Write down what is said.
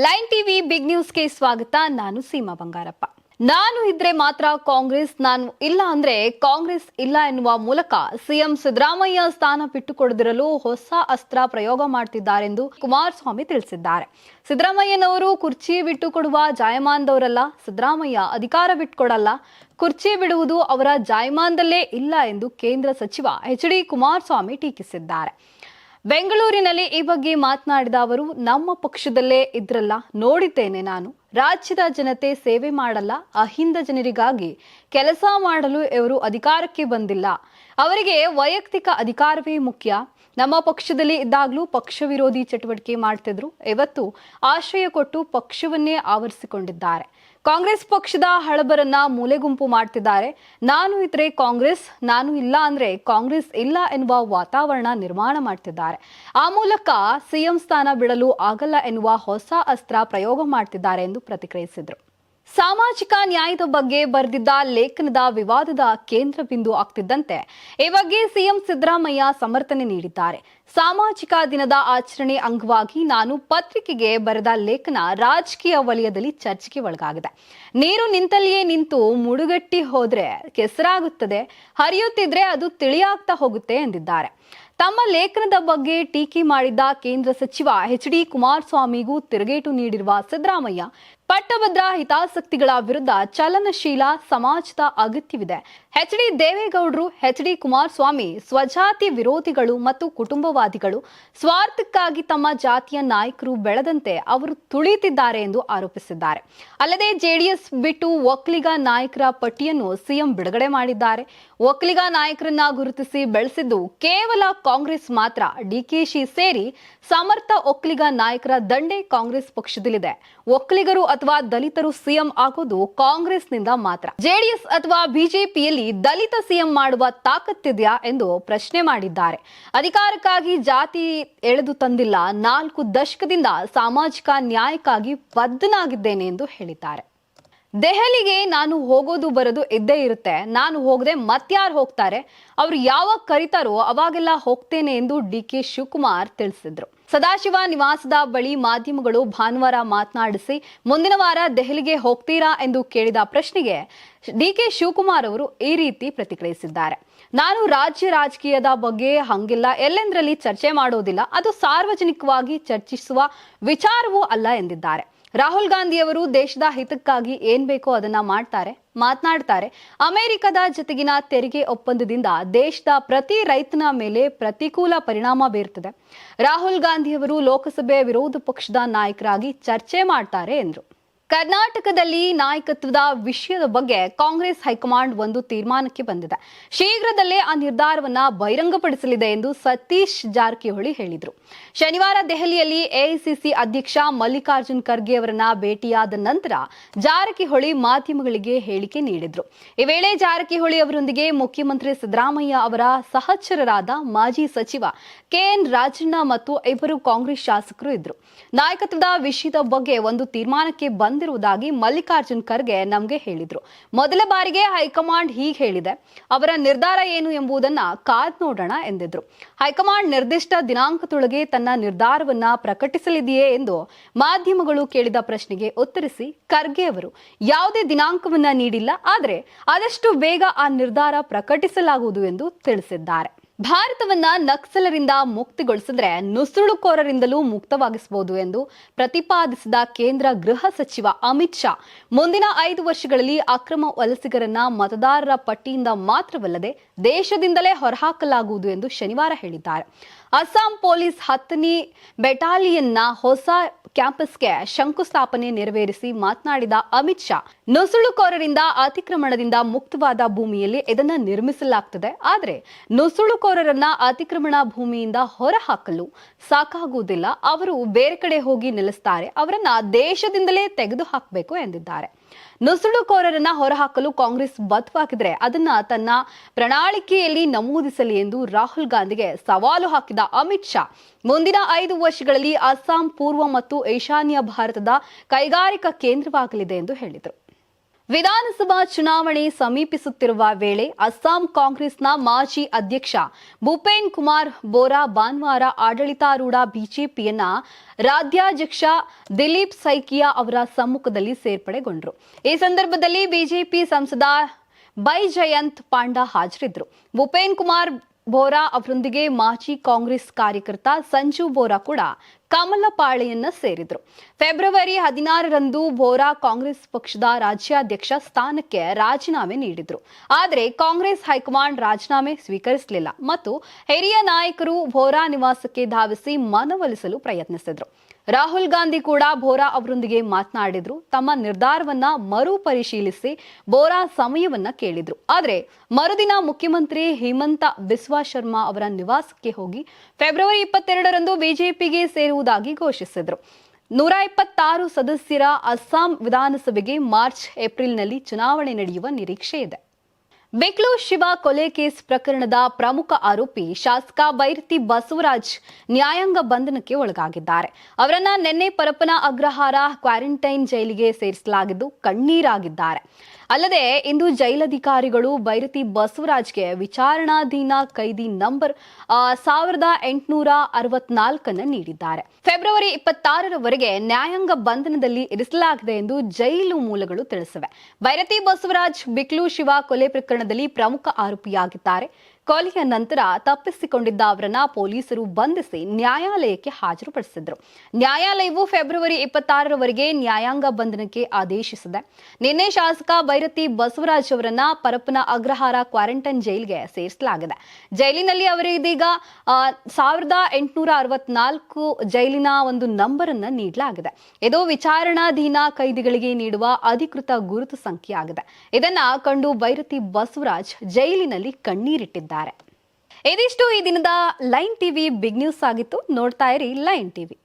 Line TV big ನ್ಯೂಸ್ಗೆ ಸ್ವಾಗತ. ನಾನು ಸೀಮಾ ಬಂಗಾರಪ್ಪ. ನಾನು ಇದ್ರೆ ಮಾತ್ರ ಕಾಂಗ್ರೆಸ್, ನಾನು ಇಲ್ಲ ಅಂದ್ರೆ ಕಾಂಗ್ರೆಸ್ ಇಲ್ಲ ಎನ್ನುವ ಮೂಲಕ ಸಿಎಂ ಸಿದ್ದರಾಮಯ್ಯ ಸ್ಥಾನ ಬಿಟ್ಟುಕೊಡದಿರಲು ಹೊಸ ಅಸ್ತ್ರ ಪ್ರಯೋಗ ಮಾಡುತ್ತಿದ್ದಾರೆಂದು ಕುಮಾರಸ್ವಾಮಿ ತಿಳಿಸಿದ್ದಾರೆ. ಸಿದ್ದರಾಮಯ್ಯನವರು ಕುರ್ಚಿ ಬಿಟ್ಟುಕೊಡುವ ಜಾಯಮಾನದವರಲ್ಲ. ಸಿದ್ದರಾಮಯ್ಯ ಅಧಿಕಾರ ಬಿಟ್ಟುಕೊಡಲ್ಲ, ಕುರ್ಚಿ ಬಿಡುವುದು ಅವರ ಜಾಯಮಾನದಲ್ಲೇ ಇಲ್ಲ ಎಂದು ಕೇಂದ್ರ ಸಚಿವ ಎಚ್.ಡಿ. ಕುಮಾರಸ್ವಾಮಿ ಟೀಕಿಸಿದ್ದಾರೆ. ಬೆಂಗಳೂರಿನಲ್ಲಿ ಈ ಬಗ್ಗೆ ಮಾತನಾಡಿದ ಅವರು, ನಮ್ಮ ಪಕ್ಷದಲ್ಲೇ ಇದ್ರಲ್ಲ, ನೋಡಿದ್ದೇನೆ. ನಾನು ರಾಜ್ಯದ ಜನತೆ ಸೇವೆ ಮಾಡಲ್ಲ, ಅಹಿಂದ ಜನರಿಗಾಗಿ ಕೆಲಸ ಮಾಡಲು ಇವರು ಅಧಿಕಾರಕ್ಕೆ ಬಂದಿಲ್ಲ. ಅವರಿಗೆ ವೈಯಕ್ತಿಕ ಅಧಿಕಾರವೇ ಮುಖ್ಯ. ನಮ್ಮ ಪಕ್ಷದಲ್ಲಿ ಇದ್ದಾಗಲೂ ಪಕ್ಷ ವಿರೋಧಿ ಚಟುವಟಿಕೆ ಮಾಡ್ತಿದ್ರು. ಇವತ್ತು ಆಶ್ರಯ ಕೊಟ್ಟು ಪಕ್ಷವನ್ನೇ ಆವರಿಸಿಕೊಂಡಿದ್ದಾರೆ. ಕಾಂಗ್ರೆಸ್ ಪಕ್ಷದ ಹಳಬರನ್ನ ಮೂಲೆಗುಂಪು ಮಾಡ್ತಿದ್ದಾರೆ. ನಾನು ಇದ್ರೆ ಕಾಂಗ್ರೆಸ್, ನಾನು ಇಲ್ಲ ಅಂದ್ರೆ ಕಾಂಗ್ರೆಸ್ ಇಲ್ಲ ಎನ್ನುವ ವಾತಾವರಣ ನಿರ್ಮಾಣ ಮಾಡ್ತಿದ್ದಾರೆ. ಆ ಮೂಲಕ ಸಿಎಂ ಸ್ಥಾನ ಬಿಡಲು ಆಗಲ್ಲ ಎನ್ನುವ ಹೊಸ ಅಸ್ತ್ರ ಪ್ರಯೋಗ ಮಾಡ್ತಿದ್ದಾರೆ ಎಂದು ಪ್ರತಿಕ್ರಿಯಿಸಿದರು. ಸಾಮಾಜಿಕ ನ್ಯಾಯದ ಬಗ್ಗೆ ಬರೆದಿದ್ದ ಲೇಖನದ ವಿವಾದದ ಕೇಂದ್ರ ಬಿಂದು ಆಗ್ತಿದ್ದಂತೆ ಈ ಬಗ್ಗೆ ಸಿಎಂ ಸಿದ್ದರಾಮಯ್ಯ ಸಮರ್ಥನೆ ನೀಡಿದ್ದಾರೆ. ಸಾಮಾಜಿಕ ದಿನದ ಆಚರಣೆ ಅಂಗವಾಗಿ ನಾನು ಪತ್ರಿಕೆಗೆ ಬರೆದ ಲೇಖನ ರಾಜಕೀಯ ವಲಯದಲ್ಲಿ ಚರ್ಚೆಗೆ ಒಳಗಾಗಿದೆ. ನೀರು ನಿಂತಲ್ಲಿಯೇ ನಿಂತು ಮುಡುಗಟ್ಟಿ ಹೋದ್ರೆ ಕೆಸರಾಗುತ್ತದೆ, ಹರಿಯುತ್ತಿದ್ರೆ ಅದು ತಿಳಿಯಾಗ್ತಾ ಹೋಗುತ್ತೆ ಎಂದಿದ್ದಾರೆ. ತಮ್ಮ ಲೇಖನದ ಬಗ್ಗೆ ಟೀಕೆ ಮಾಡಿದ್ದ ಕೇಂದ್ರ ಸಚಿವ ಎಚ್.ಡಿ. ಕುಮಾರಸ್ವಾಮಿಗೂ ತಿರುಗೇಟು ನೀಡಿರುವ ಸಿದ್ದರಾಮಯ್ಯ, ಪಟ್ಟಭದ್ರ ಹಿತಾಸಕ್ತಿಗಳ ವಿರುದ್ಧ ಚಲನಶೀಲ ಸಮಾಜದ ಅಗತ್ಯವಿದೆ. ಎಚ್.ಡಿ. ದೇವೇಗೌಡರು, ಎಚ್.ಡಿ. ಕುಮಾರಸ್ವಾಮಿ ಸ್ವಜಾತಿ ವಿರೋಧಿಗಳು ಮತ್ತು ಕುಟುಂಬವಾದಿಗಳು. ಸ್ವಾರ್ಥಕ್ಕಾಗಿ ತಮ್ಮ ಜಾತಿಯ ನಾಯಕರು ಬೆಳೆದಂತೆ ಅವರು ತುಳಿತಿದ್ದಾರೆ ಎಂದು ಆರೋಪಿಸಿದ್ದಾರೆ. ಅಲ್ಲದೆ ಜೆಡಿಎಸ್ ಬಿಟ್ಟು ಒಕ್ಕಲಿಗ ನಾಯಕರ ಪಟ್ಟಿಯನ್ನು ಸಿಎಂ ಬಿಡುಗಡೆ ಮಾಡಿದ್ದಾರೆ. ಒಕ್ಕಲಿಗ ನಾಯಕರನ್ನ ಗುರುತಿಸಿ ಬೆಳೆಸಿದ್ದು ಕೇವಲ ಕಾಂಗ್ರೆಸ್ ಮಾತ್ರ. ಡಿಕೆಶಿ ಸೇರಿ ಸಮರ್ಥ ಒಕ್ಕಲಿಗ ನಾಯಕರ ದಂಡೆ ಕಾಂಗ್ರೆಸ್ ಪಕ್ಷದಲ್ಲಿದೆ. ಒಕ್ಕಲಿಗರು ಅಥವಾ ದಲಿತರು ಸಿಎಂ ಆಗೋದು ಕಾಂಗ್ರೆಸ್ನಿಂದ ಮಾತ್ರ. ಜೆಡಿಎಸ್ ಅಥವಾ ಬಿಜೆಪಿಯಲ್ಲಿ ದಲಿತ ಸಿಎಂ ಮಾಡುವ ತಾಕತ್ತಿದೆಯಾ ಎಂದು ಪ್ರಶ್ನೆ ಮಾಡಿದ್ದಾರೆ. ಅಧಿಕಾರಕ್ಕಾಗಿ ಜಾತಿ ಎಳೆದು ತಂದಿಲ್ಲ, 4 ದಶಕದಿಂದ ಸಾಮಾಜಿಕ ನ್ಯಾಯಕ್ಕಾಗಿ ಬದ್ಧನಾಗಿದ್ದೇನೆ ಎಂದು ಹೇಳಿದ್ದಾರೆ. ದೆಹಲಿಗೆ ನಾನು ಹೋಗೋದು ಬರೋದು ಇದ್ದೇ ಇರುತ್ತೆ. ನಾನು ಹೋಗದೆ ಮತ್ಯಾರು ಹೋಗ್ತಾರೆ? ಅವರು ಯಾವಾಗ ಕರೀತಾರೋ ಅವಾಗೆಲ್ಲ ಹೋಗ್ತೇನೆ ಎಂದು ಡಿ.ಕೆ. ಶಿವಕುಮಾರ್ ತಿಳಿಸಿದ್ರು. ಸದಾಶಿವ ನಿವಾಸದ ಬಳಿ ಮಾಧ್ಯಮಗಳು ಭಾನುವಾರ ಮಾತನಾಡಿಸಿ, ಮುಂದಿನ ವಾರ ದೆಹಲಿಗೆ ಹೋಗ್ತೀರಾ ಎಂದು ಕೇಳಿದ ಪ್ರಶ್ನೆಗೆ ಡಿ.ಕೆ. ಶಿವಕುಮಾರ್ ಅವರು ಈ ರೀತಿ ಪ್ರತಿಕ್ರಿಯಿಸಿದ್ದಾರೆ. ನಾನು ರಾಜ್ಯ ರಾಜಕೀಯದ ಬಗ್ಗೆ ಹಂಗಿಲ್ಲ, ಎಲ್ಲೆಂದರಲ್ಲಿ ಚರ್ಚೆ ಮಾಡೋದಿಲ್ಲ. ಅದು ಸಾರ್ವಜನಿಕವಾಗಿ ಚರ್ಚಿಸುವ ವಿಚಾರವೂ ಅಲ್ಲ ಎಂದಿದ್ದಾರೆ. ರಾಹುಲ್ ಗಾಂಧಿಯವರು ದೇಶದ ಹಿತಕ್ಕಾಗಿ ಏನ್ ಬೇಕೋ ಅದನ್ನ ಮಾತನಾಡ್ತಾರೆ. ಅಮೆರಿಕದ ಜೊತೆಗಿನ ತೆರಿಗೆ ಒಪ್ಪಂದದಿಂದ ದೇಶದ ಪ್ರತಿ ರೈತನ ಮೇಲೆ ಪ್ರತಿಕೂಲ ಪರಿಣಾಮ ಬೀರುತ್ತದೆ. ರಾಹುಲ್ ಗಾಂಧಿಯವರು ಲೋಕಸಭೆ ವಿರೋಧ ಪಕ್ಷದ ನಾಯಕರಾಗಿ ಚರ್ಚೆ ಮಾಡ್ತಾರೆ ಎಂದರು. ಕರ್ನಾಟಕದಲ್ಲಿ ನಾಯಕತ್ವದ ವಿಷಯದ ಬಗ್ಗೆ ಕಾಂಗ್ರೆಸ್ ಹೈಕಮಾಂಡ್ ಒಂದು ತೀರ್ಮಾನಕ್ಕೆ ಬಂದಿದೆ. ಶೀಘ್ರದಲ್ಲೇ ಆ ನಿರ್ಧಾರವನ್ನ ಬಹಿರಂಗಪಡಿಸಲಿದೆ ಎಂದು ಸತೀಶ್ ಜಾರಕಿಹೊಳಿ ಹೇಳಿದರು. ಶನಿವಾರ ದೆಹಲಿಯಲ್ಲಿ ಎಐಸಿಸಿ ಅಧ್ಯಕ್ಷ ಮಲ್ಲಿಕಾರ್ಜುನ್ ಖರ್ಗೆ ಅವರನ್ನ ಭೇಟಿಯಾದ ನಂತರ ಜಾರಕಿಹೊಳಿ ಮಾಧ್ಯಮಗಳಿಗೆ ಹೇಳಿಕೆ ನೀಡಿದ್ರು. ಈ ವೇಳೆ ಜಾರಕಿಹೊಳಿ ಅವರೊಂದಿಗೆ ಮುಖ್ಯಮಂತ್ರಿ ಸಿದ್ದರಾಮಯ್ಯ ಅವರ ಸಹಚರರಾದ ಮಾಜಿ ಸಚಿವ ಕೆ.ಎನ್. ರಾಜಣ್ಣ ಮತ್ತು ಇಬ್ಬರು ಕಾಂಗ್ರೆಸ್ ಶಾಸಕರು ಇದ್ರು. ನಾಯಕತ್ವದ ವಿಷಯದ ಬಗ್ಗೆ ಒಂದು ತೀರ್ಮಾನಕ್ಕೆ ಬಂದಿರುವುದಾಗಿ ಮಲ್ಲಿಕಾರ್ಜುನ್ ಖರ್ಗೆ ನಮಗೆ ಹೇಳಿದ್ರು. ಮೊದಲ ಬಾರಿಗೆ ಹೈಕಮಾಂಡ್ ಹೀಗೆ ಹೇಳಿದೆ. ಅವರ ನಿರ್ಧಾರ ಏನು ಎಂಬುದನ್ನ ಕಾದ್ ನೋಡೋಣ ಎಂದಿದ್ರು. ಹೈಕಮಾಂಡ್ ನಿರ್ದಿಷ್ಟ ದಿನಾಂಕದೊಳಗೆ ತನ್ನ ನಿರ್ಧಾರವನ್ನ ಪ್ರಕಟಿಸಲಿದೆಯೇ ಎಂದು ಮಾಧ್ಯಮಗಳು ಕೇಳಿದ ಪ್ರಶ್ನೆಗೆ ಉತ್ತರಿಸಿ ಖರ್ಗೆ ಅವರು ಯಾವುದೇ ದಿನಾಂಕವನ್ನ ನೀಡಿಲ್ಲ, ಆದರೆ ಆದಷ್ಟು ಬೇಗ ಆ ನಿರ್ಧಾರ ಪ್ರಕಟಿಸಲಾಗುವುದು ಎಂದು ತಿಳಿಸಿದ್ದಾರೆ. ಭಾರತವನ್ನ ನಕ್ಸಲರಿಂದ ಮುಕ್ತಿಗೊಳಿಸಿದ್ರೆ ನುಸುಳುಕೋರರಿಂದಲೂ ಮುಕ್ತವಾಗಿಸಬಹುದು ಎಂದು ಪ್ರತಿಪಾದಿಸಿದ ಕೇಂದ್ರ ಗೃಹ ಸಚಿವ ಅಮಿತ್ ಶಾ, ಮುಂದಿನ 5 ವರ್ಷಗಳಲ್ಲಿ ಅಕ್ರಮ ವಲಸಿಗರನ್ನ ಮತದಾರರ ಪಟ್ಟಿಯಿಂದ ಮಾತ್ರವಲ್ಲದೆ ದೇಶದಿಂದಲೇ ಹೊರಹಾಕಲಾಗುವುದು ಎಂದು ಶನಿವಾರ ಹೇಳಿದ್ದಾರೆ. ಅಸ್ಸಾಂ ಪೊಲೀಸ್ 10ನೇ ಬೆಟಾಲಿಯನ್ನ ಹೊಸ ಕ್ಯಾಂಪಸ್ಗೆ ಶಂಕುಸ್ಥಾಪನೆ ನೆರವೇರಿಸಿ ಮಾತನಾಡಿದ ಅಮಿತ್ ಶಾ, ನುಸುಳುಕೋರರಿಂದ ಅತಿಕ್ರಮಣದಿಂದ ಮುಕ್ತವಾದ ಭೂಮಿಯಲ್ಲಿ ಇದನ್ನು ನಿರ್ಮಿಸಲಾಗುತ್ತದೆ. ಆದರೆ ನುಸುಳುಕೋರರನ್ನ ಅತಿಕ್ರಮಣ ಭೂಮಿಯಿಂದ ಹೊರಹಾಕಲು ಸಾಕಾಗುವುದಿಲ್ಲ. ಅವರು ಬೇರೆ ಕಡೆ ಹೋಗಿ ನಿಲ್ಲಿಸುತ್ತಾರೆ. ಅವರನ್ನ ದೇಶದಿಂದಲೇ ತೆಗೆದು ಹಾಕಬೇಕು ಎಂದಿದ್ದಾರೆ. ನುಸುಳುಕೋರರನ್ನ ಹೊರಹಾಕಲು ಕಾಂಗ್ರೆಸ್ ಬದ್ಧವಾಗಿದ್ರೆ ಅದನ್ನ ತನ್ನ ಪ್ರಣಾಳಿಕೆಯಲ್ಲಿ ನಮೂದಿಸಲಿ ಎಂದು ರಾಹುಲ್ ಗಾಂಧಿಗೆ ಸವಾಲು ಹಾಕಿದ ಅಮಿತ್ ಶಾ, ಮುಂದಿನ 5 ವರ್ಷಗಳಲ್ಲಿ ಅಸ್ಸಾಂ ಪೂರ್ವ ಮತ್ತು ಈಶಾನ್ಯ ಭಾರತದ ಕೈಗಾರಿಕಾ ಕೇಂದ್ರವಾಗಲಿದೆ ಎಂದು ಹೇಳಿದರು. ವಿಧಾನಸಭಾ ಚುನಾವಣೆ ಸಮೀಪಿಸುತ್ತಿರುವ ವೇಳೆ ಅಸ್ಸಾಂ ಕಾಂಗ್ರೆಸ್ನ ಮಾಜಿ ಅಧ್ಯಕ್ಷ ಭೂಪೇನ್ ಕುಮಾರ್ ಬೋರಾ ಭಾನುವಾರ ಆಡಳಿತಾರೂಢ ಬಿಜೆಪಿಯನ್ನ ರಾಜ್ಯಾಧ್ಯಕ್ಷ ದಿಲೀಪ್ ಸೈಕಿಯಾ ಅವರ ಸಮ್ಮುಖದಲ್ಲಿ ಸೇರ್ಪಡೆಗೊಂಡರು. ಈ ಸಂದರ್ಭದಲ್ಲಿ ಬಿಜೆಪಿ ಸಂಸದ ಬೈಜಯಂತ್ ಪಾಂಡಾ ಹಾಜರಿದ್ದರು. ಭೂಪೇನ್ ಕುಮಾರ್ ಬೋರಾ ಅವರೊಂದಿಗೆ ಮಾಜಿ ಕಾಂಗ್ರೆಸ್ ಕಾರ್ಯಕರ್ತ ಸಂಜು ಬೋರಾ ಕೂಡ ಕಮಲಪಾಳೆಯನ್ನ ಸೇರಿದ್ರು. ಫೆಬ್ರವರಿ 16ರಂದು ಬೋರಾ ಕಾಂಗ್ರೆಸ್ ಪಕ್ಷದ ರಾಜ್ಯಾಧ್ಯಕ್ಷ ಸ್ಥಾನಕ್ಕೆ ರಾಜೀನಾಮೆ ನೀಡಿದ್ರು. ಆದರೆ ಕಾಂಗ್ರೆಸ್ ಹೈಕಮಾಂಡ್ ರಾಜೀನಾಮೆ ಸ್ವೀಕರಿಸಲಿಲ್ಲ ಮತ್ತು ಹಿರಿಯ ನಾಯಕರು ಬೋರಾ ನಿವಾಸಕ್ಕೆ ಧಾವಿಸಿ ಮನವೊಲಿಸಲು ಪ್ರಯತ್ನಿಸಿದ್ರು. ರಾಹುಲ್ ಗಾಂಧಿ ಕೂಡ ಬೋರಾ ಅವರೊಂದಿಗೆ ಮಾತನಾಡಿದ್ರು. ತಮ್ಮ ನಿರ್ಧಾರವನ್ನ ಮರುಪರಿಶೀಲಿಸಿ ಬೋರಾ ಸಮಯವನ್ನ ಕೇಳಿದ್ರು. ಆದರೆ ಮರುದಿನ ಮುಖ್ಯಮಂತ್ರಿ ಹಿಮಂತ ಬಿಸ್ವಾ ಶರ್ಮಾ ಅವರ ನಿವಾಸಕ್ಕೆ ಹೋಗಿ ಫೆಬ್ರವರಿ 22ರಂದು ಬಿಜೆಪಿಗೆ ಸೇರುವುದಾಗಿ ಘೋಷಿಸಿದ್ರು. 126 ಸದಸ್ಯರ ಅಸ್ಸಾಂ ವಿಧಾನಸಭೆಗೆ ಮಾರ್ಚ್ ಏಪ್ರಿಲ್ನಲ್ಲಿ ಚುನಾವಣೆ ನಡೆಯುವ ನಿರೀಕ್ಷೆ ಇದೆ. ಬೆಕ್ಲು ಶಿವ ಕೊಲೆ ಕೇಸ್ ಪ್ರಕರಣದ ಪ್ರಮುಖ ಆರೋಪಿ ಶಾಸಕ ಬೈರತಿ ಬಸವರಾಜ್ ನ್ಯಾಯಾಂಗ ಬಂಧನಕ್ಕೆ ಒಳಗಾಗಿದ್ದಾರೆ. ಅವರನ್ನ ನಿನ್ನೆ ಪರಪ್ಪನ ಅಗ್ರಹಾರ ಕ್ವಾರಂಟೈನ್ ಜೈಲಿಗೆ ಸೇರಿಸಲಾಗಿದ್ದು ಕಣ್ಣೀರಾಗಿದ್ದಾರೆ. ಅಲ್ಲದೆ ಇಂದು ಜೈಲಧಿಕಾರಿಗಳು ಬೈರತಿ ಬಸವರಾಜ್ಗೆ ವಿಚಾರಣಾಧೀನ ಕೈದಿ ನಂಬರ್ 1864 ನೀಡಿದ್ದಾರೆ. ಫೆಬ್ರವರಿ 26ರವರೆಗೆ ನ್ಯಾಯಾಂಗ ಬಂಧನದಲ್ಲಿ ಇರಿಸಲಾಗಿದೆ ಎಂದು ಜೈಲು ಮೂಲಗಳು ತಿಳಿಸಿವೆ. ಬೈರತಿ ಬಸವರಾಜ್ ಬಿಕ್ಲು ಶಿವ ಕೊಲೆ ಪ್ರಕರಣದಲ್ಲಿ ಪ್ರಮುಖ ಆರೋಪಿಯಾಗಿದ್ದಾರೆ. ಕೊಲೆಯ ನಂತರ ತಪ್ಪಿಸಿಕೊಂಡಿದ್ದ ಅವರನ್ನ ಪೊಲೀಸರು ಬಂಧಿಸಿ ನ್ಯಾಯಾಲಯಕ್ಕೆ ಹಾಜರುಪಡಿಸಿದ್ರು. ನ್ಯಾಯಾಲಯವು ಫೆಬ್ರವರಿ 26ರವರೆಗೆ ನ್ಯಾಯಾಂಗ ಬಂಧನಕ್ಕೆ ಆದೇಶಿಸಿದೆ. ನಿನ್ನೆ ಶಾಸಕ ಬೈರತಿ ಬಸವರಾಜ್ ಅವರನ್ನ ಪರಪ್ಪನ ಅಗ್ರಹಾರ ಕ್ವಾರಂಟೈನ್ ಜೈಲಿಗೆ ಸೇರಿಸಲಾಗಿದೆ. ಜೈಲಿನಲ್ಲಿ ಅವರಿದೀಗ 1864 ಜೈಲಿನ ಒಂದು ನಂಬರ್ ಅನ್ನ ನೀಡಲಾಗಿದೆ. ಇದು ವಿಚಾರಣಾಧೀನ ಕೈದಿಗಳಿಗೆ ನೀಡುವ ಅಧಿಕೃತ ಗುರುತು ಸಂಖ್ಯೆಯಾಗಿದೆ. ಇದನ್ನ ಕಂಡು ಬೈರತಿ ಬಸವರಾಜ್ ಜೈಲಿನಲ್ಲಿ ಕಣ್ಣೀರಿಟ್ಟಿದ್ದಾರೆ. ಇದಿಷ್ಟು ಈ ದಿನದ ಲೈನ್ ಟಿವಿ ಬಿಗ್ ನ್ಯೂಸ್ ಆಗಿತ್ತು. ನೋಡ್ತಾ ಇರಿ ಲೈನ್ ಟಿವಿ.